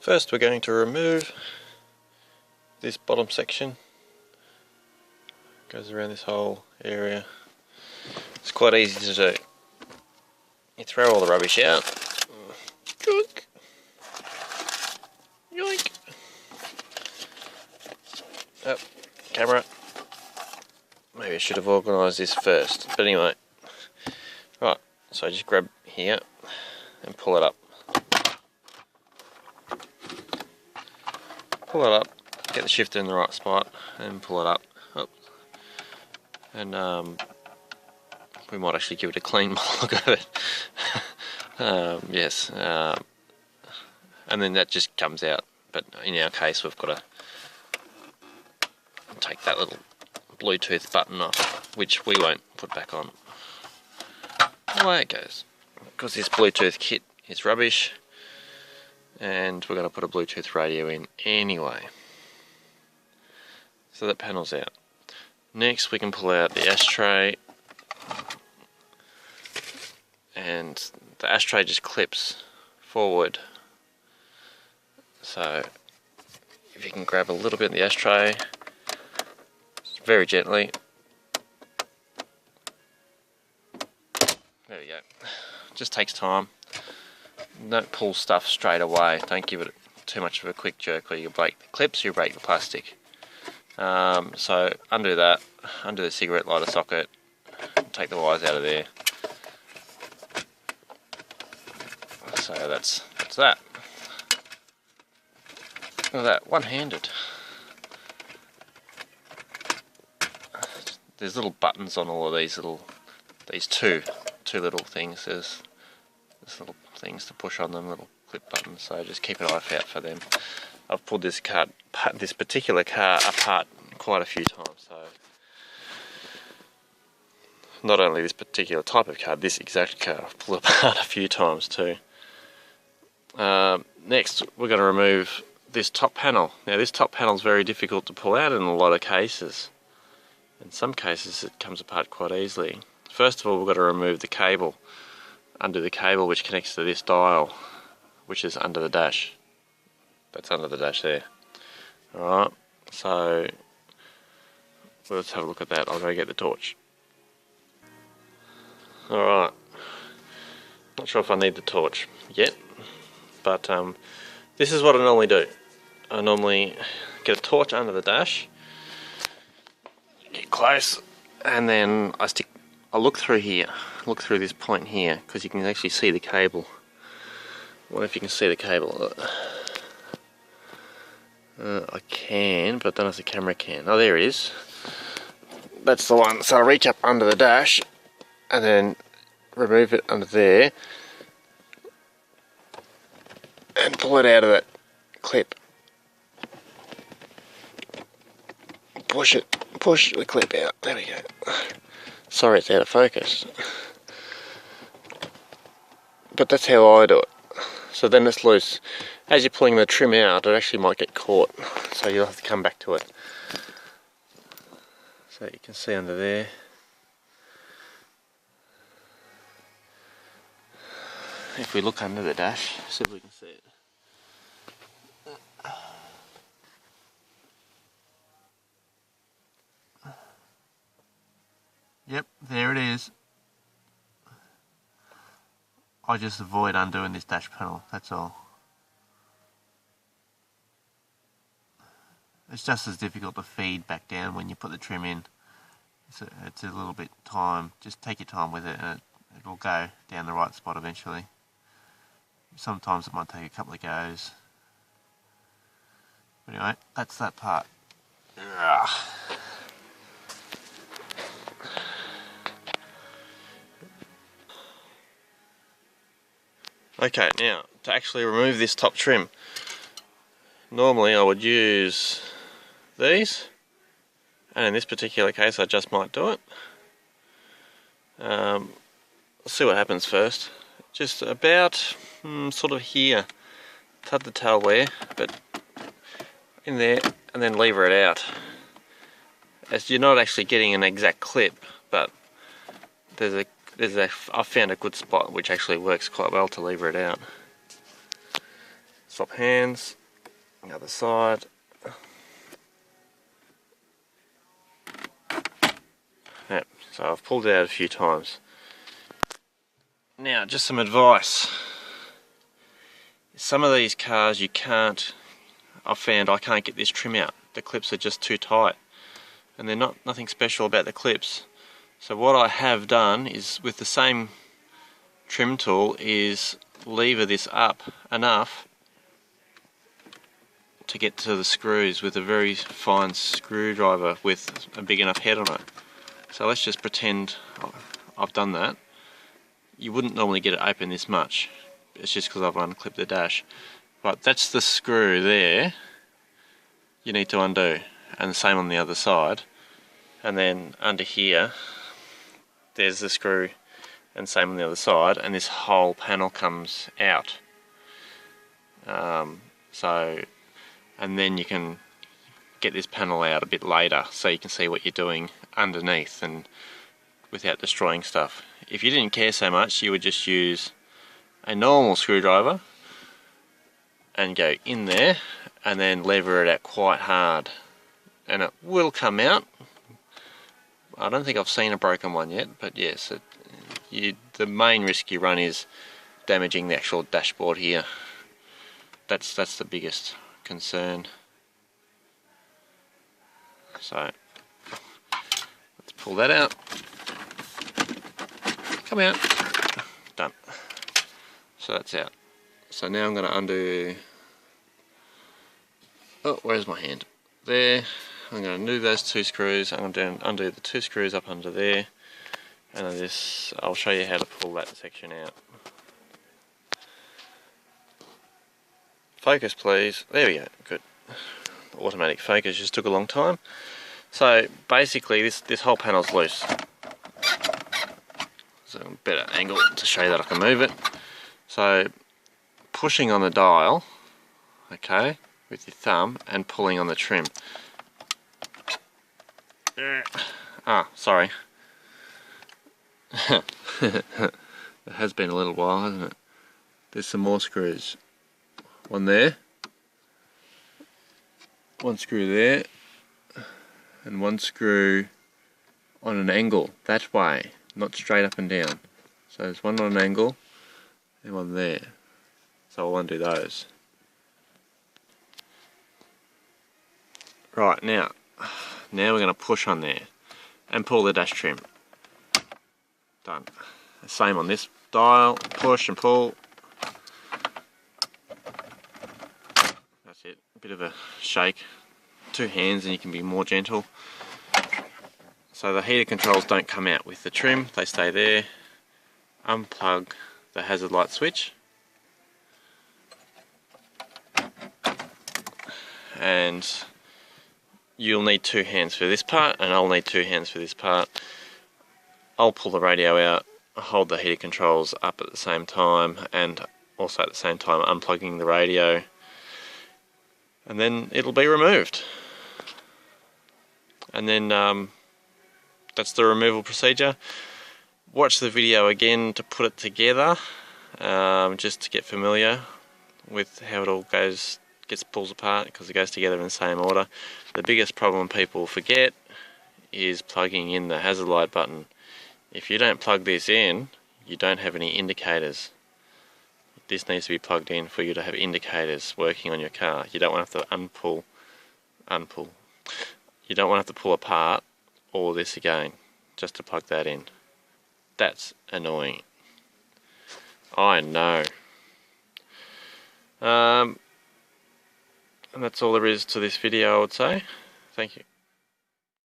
First we're going to remove this bottom section. Goes around this whole area. It's quite easy to do. You throw all the rubbish out. Yoink. Yoink. Oh, camera. Maybe I should have organised this first. But anyway. Right, so just grab here and pull it up. Pull it up, get the shifter in the right spot and pull it up. Oops. And we might actually give it a clean look of it. Yes, and then that just comes out, but in our case we've got to take that little Bluetooth button off, which we won't put back on. Away it goes, because this Bluetooth kit is rubbish and we're going to put a Bluetooth radio in anyway. So that panel's out. Next we can pull out the ashtray, and the ashtray just clips forward. So if you can grab a little bit of the ashtray, very gently. There we go. Just takes time. Don't pull stuff straight away. Don't give it too much of a quick jerk, or you break the clips, you break the plastic. So undo that, undo the cigarette lighter socket, take the wires out of there. So that's that. Look at that, one-handed. There's little buttons on all of these two little things. There's little things to push on them, little clip buttons. So just keep an eye out for them. I've pulled this particular car apart quite a few times. So not only this particular type of car, this exact car I've pulled apart a few times too. Next we're going to remove this top panel. Now this top panel is very difficult to pull out in a lot of cases. In some cases it comes apart quite easily. First of all, we've got to remove the cable, undo the cable which connects to this dial, which is under the dash. That's under the dash there. Alright, so let's have a look at that. I'll go get the torch. Alright, not sure if I need the torch yet, but this is what I normally do. I normally get a torch under the dash, get close, and then I look through here, look through this point here, because you can actually see the cable. I wonder if you can see the cable. I can, but I don't know if the camera can. Oh, there it is. That's the one. So I reach up under the dash and then remove it under there and pull it out of that clip. Push the clip out. There we go. Sorry it's out of focus. But that's how I do it. So then it's loose. As you're pulling the trim out, it actually might get caught, so you'll have to come back to it. So you can see under there. If we look under the dash, see if we can see it. Yep, there it is. I just avoid undoing this dash panel, that's all. It's just as difficult to feed back down when you put the trim in. It's a little bit time. Just take your time with it and it will go down the right spot eventually. Sometimes it might take a couple of goes. But anyway, that's that part. Ugh. Okay, now to actually remove this top trim, normally I would use these, and in this particular case I just might do it. Let's see what happens first. Just about sort of here, cut the tail wear, but in there, and then lever it out. As you're not actually getting an exact clip, but I've found a good spot which actually works quite well to lever it out. Swap hands, the other side. Yep, so I've pulled it out a few times. Now, just some advice. Some of these cars I've found I can't get this trim out. The clips are just too tight. And they're nothing special about the clips. So what I have done is, with the same trim tool, is lever this up enough to get to the screws with a very fine screwdriver with a big enough head on it. So let's just pretend I've done that. You wouldn't normally get it open this much. It's just because I've unclipped the dash. But that's the screw there you need to undo, and the same on the other side. And then under here there's the screw, and same on the other side, and this whole panel comes out. And then you can get this panel out a bit later so you can see what you're doing underneath and without destroying stuff. If you didn't care so much, you would just use a normal screwdriver and go in there and then lever it out quite hard, and it will come out. I don't think I've seen a broken one yet, but yes, the main risk you run is damaging the actual dashboard here. That's the biggest concern. So let's pull that out. Come out. Done. So that's out. So now I'm going to undo. Oh, where's my hand? There. I'm going to undo those two screws. I'm going to undo the two screws up under there, and I'll show you how to pull that section out. Focus, please. There we go. Good. Automatic focus just took a long time. So basically, this whole panel's loose. So a better angle to show you that I can move it. So pushing on the dial, okay, with your thumb, and pulling on the trim. Sorry. It has been a little while, hasn't it? There's some more screws. One there, one screw there, and one screw on an angle that way, not straight up and down. So there's one on an angle and one there. So I'll undo those. Right, now we're going to push on there and pull the dash trim. Done. Same on this dial, push and pull. That's it, a bit of a shake. Two hands and you can be more gentle. So the heater controls don't come out with the trim, they stay there. Unplug the hazard light switch. And you'll need two hands for this part, and I'll need two hands for this part. I'll pull the radio out, hold the heater controls up at the same time, and also at the same time unplugging the radio, and then it'll be removed. And then that's the removal procedure. Watch the video again to put it together, just to get familiar with how it all gets pulled apart, because it goes together in the same order. The biggest problem people forget is plugging in the hazard light button. If you don't plug this in, you don't have any indicators. This needs to be plugged in for you to have indicators working on your car. You don't want to have to unpull. You don't want to have to pull apart all this again just to plug that in. That's annoying. I know. And that's all there is to this video, I would say. Thank you.